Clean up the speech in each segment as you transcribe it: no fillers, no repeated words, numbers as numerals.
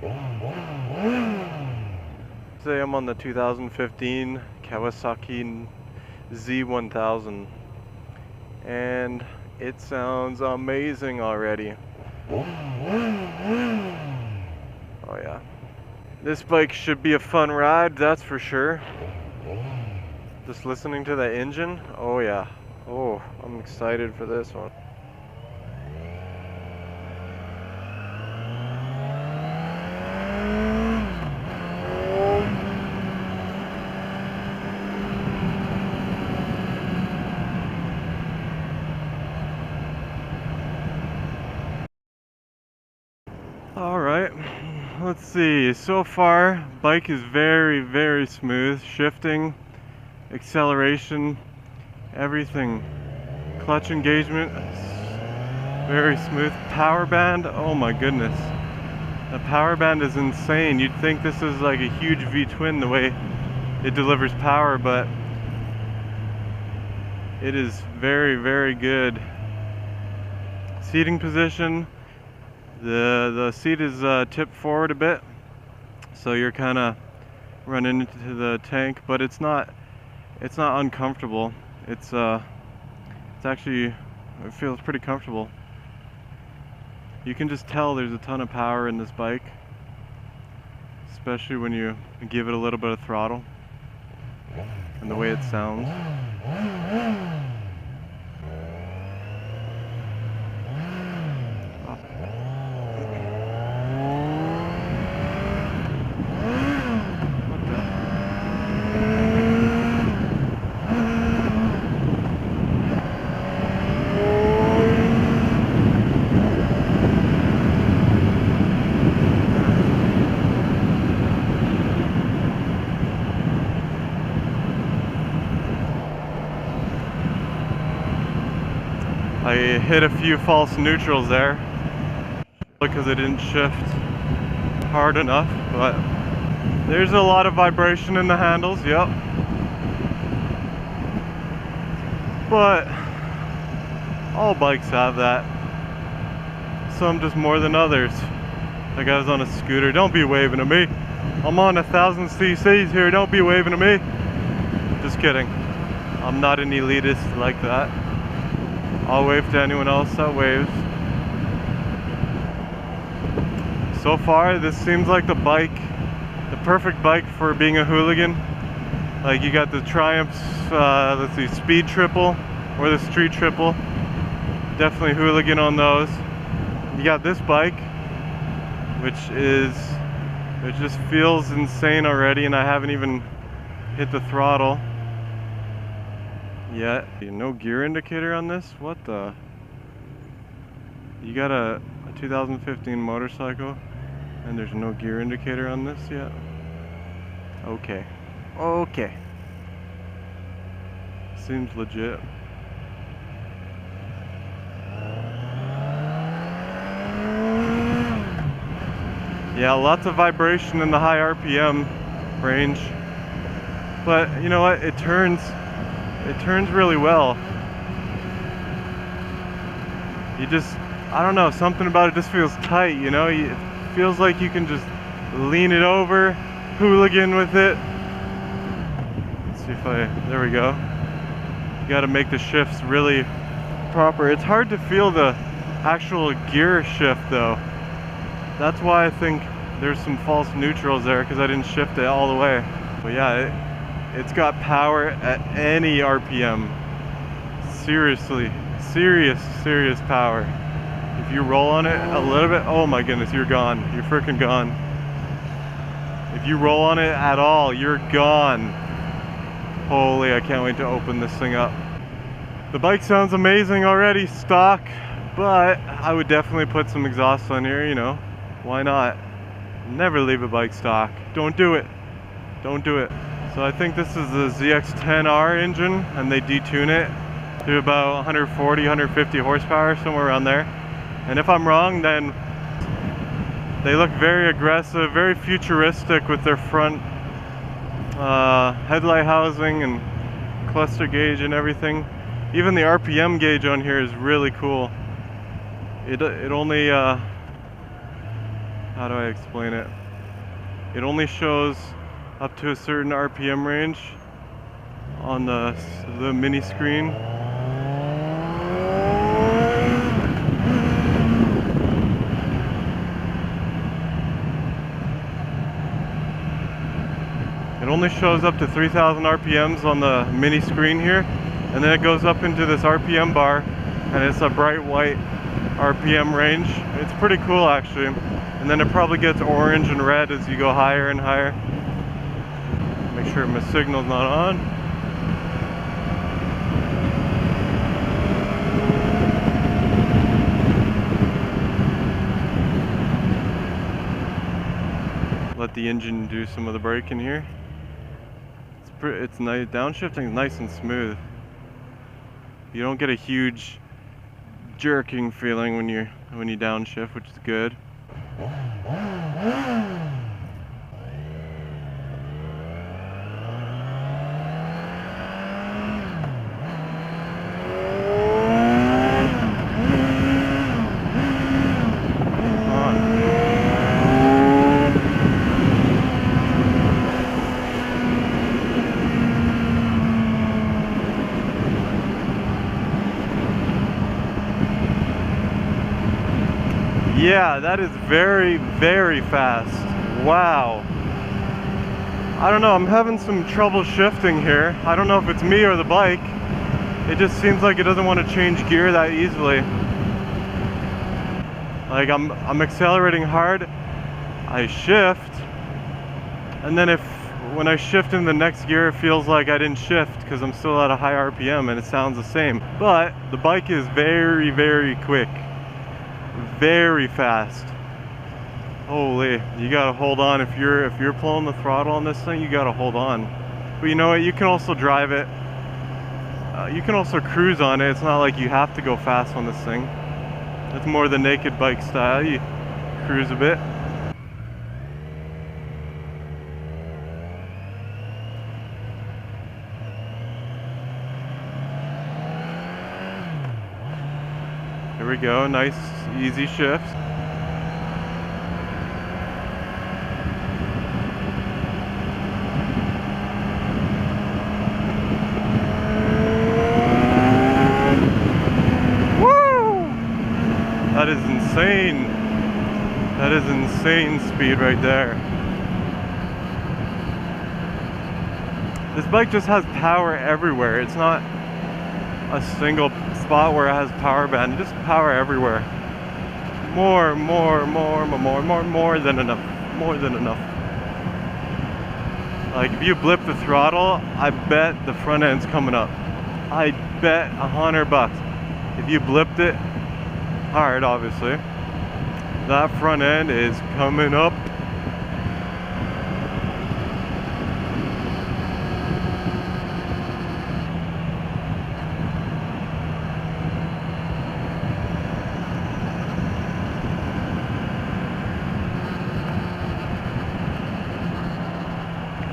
Today I'm on the 2015 Kawasaki Z1000 and it sounds amazing already. Oh yeah. This bike should be a fun ride, that's for sure. Just listening to that engine, oh yeah. Oh, I'm excited for this one. Alright, let's see. So far, bike is very smooth. Shifting, acceleration, everything. Clutch engagement, very smooth. Power band, oh my goodness. The power band is insane. You'd think this is like a huge V-twin the way it delivers power, but it is very good. Seating position. The seat is tipped forward a bit, so you're kind of running into the tank, but it's not uncomfortable. It's actually, it feels pretty comfortable. You can just tell there's a ton of power in this bike, especially when you give it a little bit of throttle and the way it sounds. I hit a few false neutrals there because I didn't shift hard enough, but there's a lot of vibration in the handles, yep. But all bikes have that. Some just more than others. Like I was on a scooter, don't be waving at me. I'm on 1,000 cc's here, don't be waving at me. Just kidding. I'm not an elitist like that. I'll wave to anyone else that waves. So far, this seems like the perfect bike for being a hooligan. Like you got the Triumph's, let's see, Speed Triple or the Street Triple. Definitely hooligan on those. You got this bike, which just feels insane already, and I haven't even hit the throttle yet. No gear indicator on this? What the? You got a 2015 motorcycle and there's no gear indicator on this yet? Okay. Okay. Seems legit. Yeah, lots of vibration in the high RPM range. But you know what? It turns really well. You just, I don't know, something about it just feels tight, you know? It feels like you can just lean it over, hooligan with it. Let's see if there we go. You gotta make the shifts really proper. It's hard to feel the actual gear shift though. That's why I think there's some false neutrals there, because I didn't shift it all the way. But yeah, it's got power at any RPM. Seriously, serious power. If you roll on it a little bit, oh my goodness, you're gone. You're freaking gone. If you roll on it at all, you're gone. Holy, I can't wait to open this thing up. The bike sounds amazing already, stock, but I would definitely put some exhaust on here, you know. Why not? Never leave a bike stock. Don't do it. Don't do it. So I think this is the ZX10R engine, and they detune it to about 140, 150 horsepower, somewhere around there. And if I'm wrong, then they look very aggressive, very futuristic with their front headlight housing and cluster gauge and everything. Even the RPM gauge on here is really cool. It only how do I explain it? It only shows up to a certain RPM range on the mini screen. It only shows up to 3,000 RPMs on the mini screen here, and then it goes up into this RPM bar, and it's a bright white RPM range. It's pretty cool actually. And then it probably gets orange and red as you go higher and higher. Make sure my signal's not on. Let the engine do some of the braking here. It's nice. Downshifting is nice and smooth. You don't get a huge jerking feeling when you downshift, which is good. Yeah, that is very, very fast. Wow. I don't know, I'm having some trouble shifting here. I don't know if it's me or the bike. It just seems like it doesn't want to change gear that easily. Like I'm accelerating hard, I shift, and then when I shift in the next gear, it feels like I didn't shift because I'm still at a high RPM and it sounds the same. But the bike is very, very quick. Very fast. Holy, you gotta hold on. If you're pulling the throttle on this thing, you gotta hold on. But you know what, you can also drive it. You can also cruise on it. It's not like you have to go fast on this thing. It's more the naked bike style. You cruise a bit. Here we go, nice easy shift. Woo! That is insane. That is insane speed right there. This bike just has power everywhere. It's not a single spot where it has power band, just power everywhere. More than enough. More than enough. Like if you blip the throttle, I bet the front end's coming up. I bet $100. If you blipped it hard, obviously, that front end is coming up.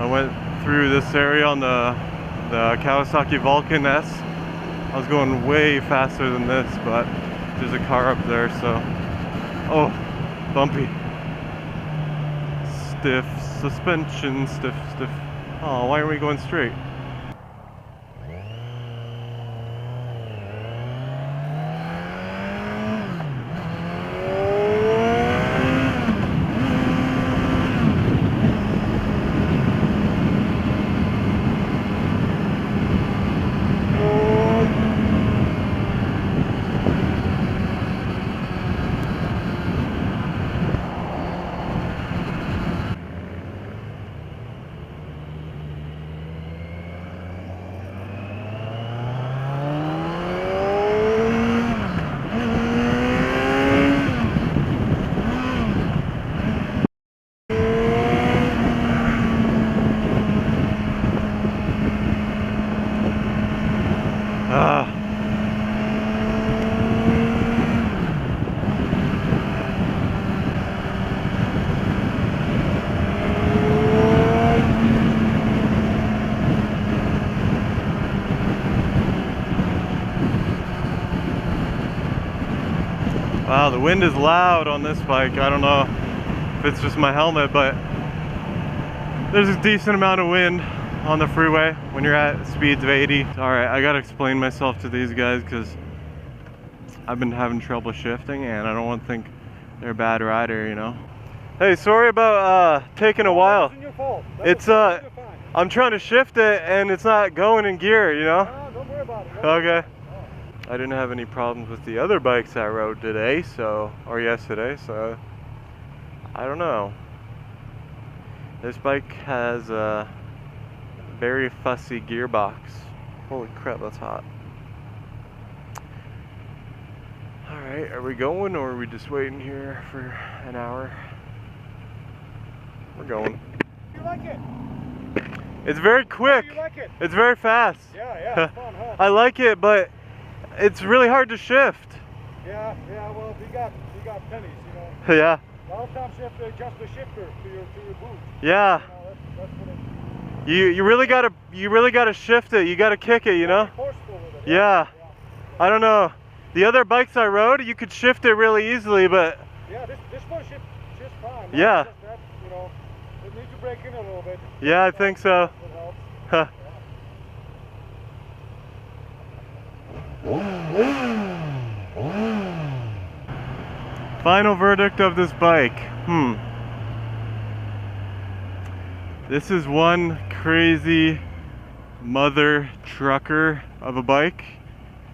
I went through this area on the Kawasaki Vulcan S. I was going way faster than this, but there's a car up there, so... Oh, bumpy. Stiff suspension, stiff. Oh, why aren't we going straight? Wow, the wind is loud on this bike. I don't know if it's just my helmet, but there's a decent amount of wind on the freeway when you're at speeds of 80. Alright, I gotta explain myself to these guys because I've been having trouble shifting and I don't want to think they're a bad rider, you know. Hey, sorry about taking a while. That wasn't your fault. It's I'm trying to shift it and it's not going in gear, you know? No, don't worry about it. Okay. I didn't have any problems with the other bikes I rode today, or yesterday, so I don't know. This bike has a very fussy gearbox. Holy crap, that's hot. Alright, are we going or are we just waiting here for an hour? We're going. You like it? It's very quick. You like it? It's very fast. Yeah, it's fun, huh? I like it, but it's really hard to shift. Yeah, well, you got pennies, you know. Yeah. A lot of times you have to adjust the shifter to your boot. Yeah. You know, that's what You really gotta shift it. You gotta kick it, you know? Forceful with it, Yeah. I don't know. The other bikes I rode, you could shift it really easily, but yeah, this one shifts fine. Yeah. Just that, you know, it needs to break in a little bit. yeah, I think so. It helps. Huh. Final verdict of this bike. This is one crazy mother trucker of a bike.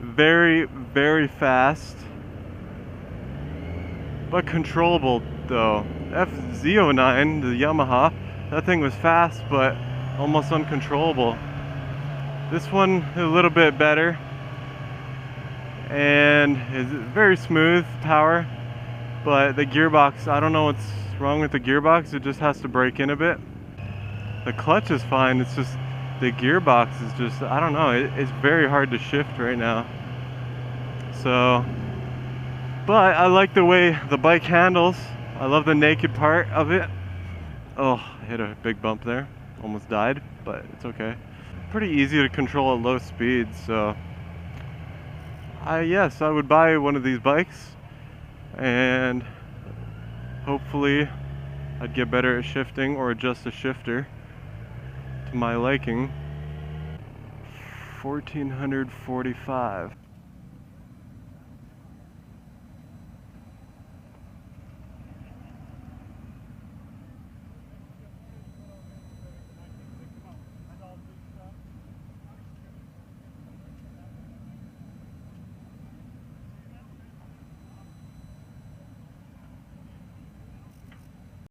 Very, very fast. But controllable though. Z1000, the Yamaha, that thing was fast but almost uncontrollable. This one a little bit better. And is very smooth power. But the gearbox, I don't know what's wrong with the gearbox, it just has to break in a bit. The clutch is fine, it's just the gearbox is just, I don't know, it's very hard to shift right now. So, but I like the way the bike handles. I love the naked part of it. Oh, I hit a big bump there, almost died, but it's okay. Pretty easy to control at low speeds, so yes, I would buy one of these bikes. And hopefully I'd get better at shifting or adjust the shifter to my liking. 1445.